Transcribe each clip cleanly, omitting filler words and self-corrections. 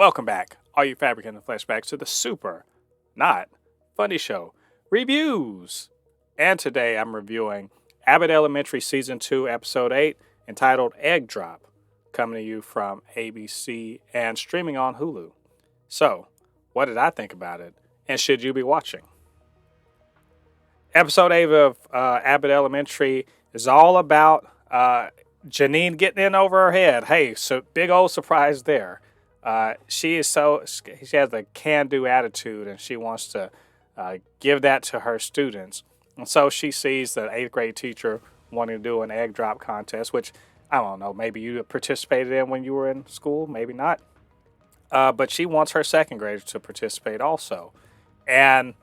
Welcome back, all you Fabricans and Fleshbags, to the super, not funny show reviews. And today I'm reviewing Abbott Elementary Season 2, Episode 8, entitled Egg Drop, coming to you from ABC and streaming on Hulu. So, what did I think about it, and should you be watching? Episode 8 of Abbott Elementary is all about Janine getting in over her head. Hey, so big old surprise there. She has a can-do attitude, and she wants to give that to her students. And so she sees the 8th grade teacher wanting to do an egg drop contest, which I don't know, maybe you participated in when you were in school, maybe not. But she wants her 2nd graders to participate also, and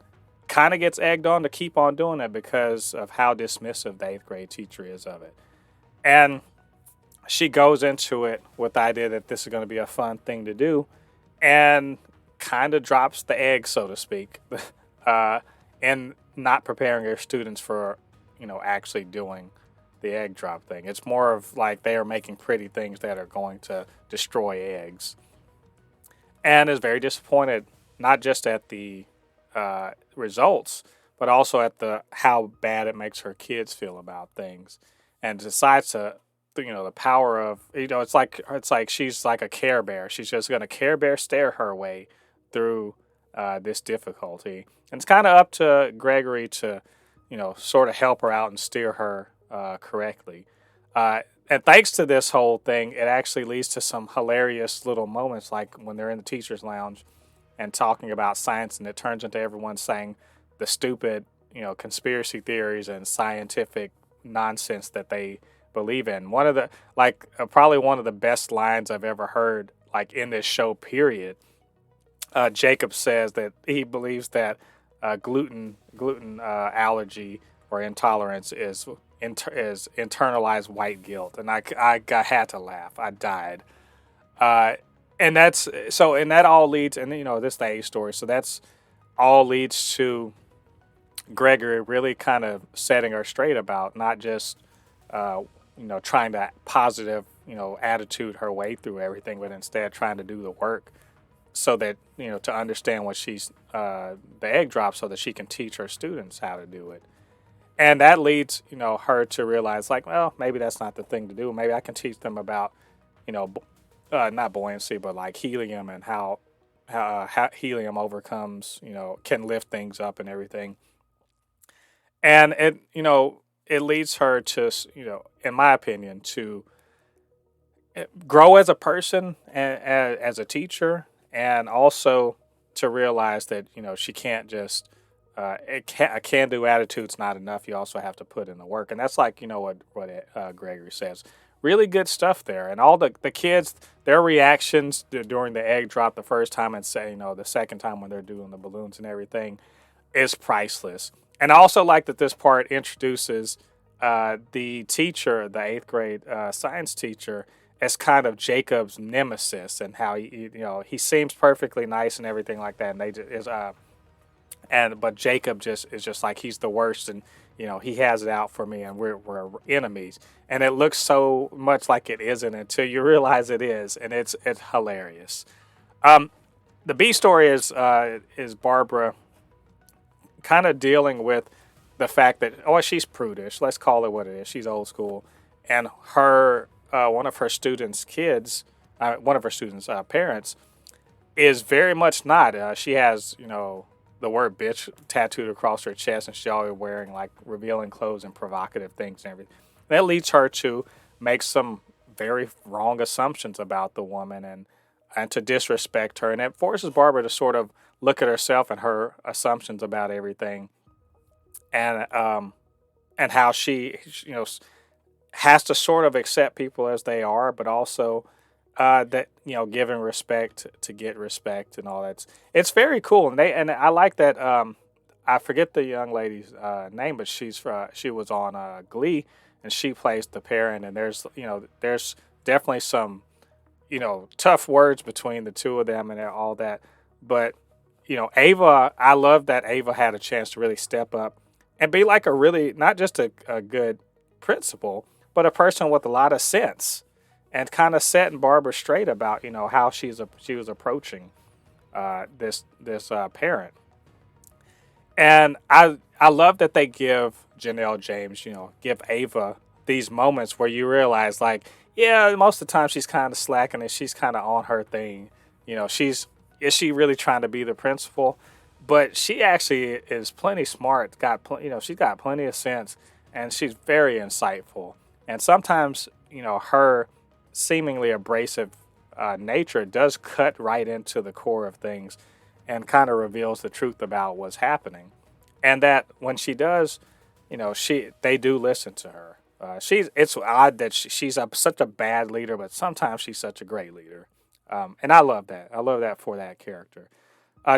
kind of gets egged on to keep on doing it because of how dismissive the 8th grade teacher is of it. And she goes into it with the idea that this is going to be a fun thing to do, and kind of drops the egg, so to speak, and not preparing her students for, actually doing the egg drop thing. It's more of like they are making pretty things that are going to destroy eggs, and is very disappointed, not just at the results, but also at how bad it makes her kids feel about things, and decides to, the power of, it's like she's like a Care Bear. She's just going to Care Bear stare her way through this difficulty. And it's kind of up to Gregory to, sort of help her out and steer her correctly. And thanks to this whole thing, it actually leads to some hilarious little moments, like when they're in the teacher's lounge and talking about science, and it turns into everyone saying the stupid, conspiracy theories and scientific nonsense that they believe in. One of the probably one of the best lines I've ever heard, like in this show, period. Jacob says that he believes that gluten allergy or intolerance is internalized white guilt, and I had to laugh. I died. And that all leads, and this is the A story, so that's all leads to Gregory really kind of setting her straight about not just trying to positive, attitude her way through everything, but instead trying to do the work so that, to understand what she's, the egg drop, so that she can teach her students how to do it. And that leads, her to realize, like, well, maybe that's not the thing to do. Maybe I can teach them about, not buoyancy, but like helium, and how helium overcomes, can lift things up and everything. And it leads her to, in my opinion, to grow as a person and as a teacher, and also to realize that, she can't just, a can-do attitude's not enough. You also have to put in the work. And that's like, what Gregory says. Really good stuff there. And all the kids, their reactions during the egg drop the first time, and say, the second time when they're doing the balloons and everything, is priceless. And I also like that this part introduces the teacher, the 8th grade science teacher, as kind of Jacob's nemesis, and how he seems perfectly nice and everything like that. And but Jacob is just like, he's the worst, and he has it out for me, and we're enemies. And it looks so much like it isn't until you realize it is, and it's hilarious. The B story is Barbara kind of dealing with the fact that, she's prudish. Let's call it what it is. She's old school, and her one of her students' parents is very much not. She has the word bitch tattooed across her chest, and she's always wearing like revealing clothes and provocative things and everything. That leads her to make some very wrong assumptions about the woman, and to disrespect her, and it forces Barbara to sort of look at herself and her assumptions about everything, and how she has to sort of accept people as they are, but also that giving respect to get respect and all that. It's very cool, and I like that. I forget the young lady's name, but she was on Glee, and she plays the parent, and there's definitely some tough words between the two of them and all that, but Ava, I love that Ava had a chance to really step up and be like not just a good principal, but a person with a lot of sense. and kind of setting Barbara straight about, how she was approaching this parent. And I love that they give Janelle James, give Ava these moments where you realize, like, yeah, most of the time she's kind of slacking and she's kind of on her thing. Is she really trying to be the principal? But she actually is plenty smart. She's got plenty of sense, and she's very insightful. And sometimes, her seemingly abrasive nature does cut right into the core of things, and kind of reveals the truth about what's happening. And that when she does, they do listen to her. It's odd that she's such a bad leader, but sometimes she's such a great leader. And I love that. I love that for that character.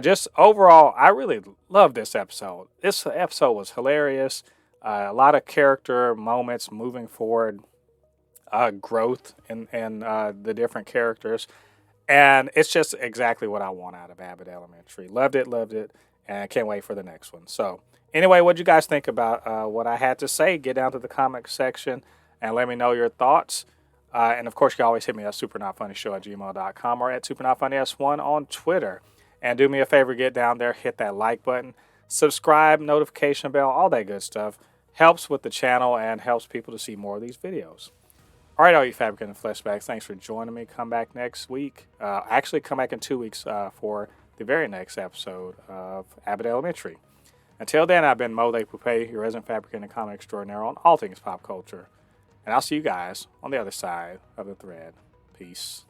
Just overall, I really love this episode. This episode was hilarious. A lot of character moments moving forward, growth in the different characters. And it's just exactly what I want out of Abbott Elementary. Loved it, and I can't wait for the next one. So, anyway, what do you guys think about what I had to say? Get down to the comment section and let me know your thoughts. And, of course, you can always hit me at supernotfunnyshow@gmail.com or at supernotfunnys1 on Twitter. And do me a favor, get down there, hit that like button, subscribe, notification bell, all that good stuff. Helps with the channel and helps people to see more of these videos. All right, all you Fabricants and Fleshbags, thanks for joining me. Come back next week. Actually, come back in 2 weeks for the very next episode of Abbott Elementary. Until then, I've been Mo Le Poupée, your resident fabricant and comic extraordinaire on all things pop culture. And I'll see you guys on the other side of the thread. Peace.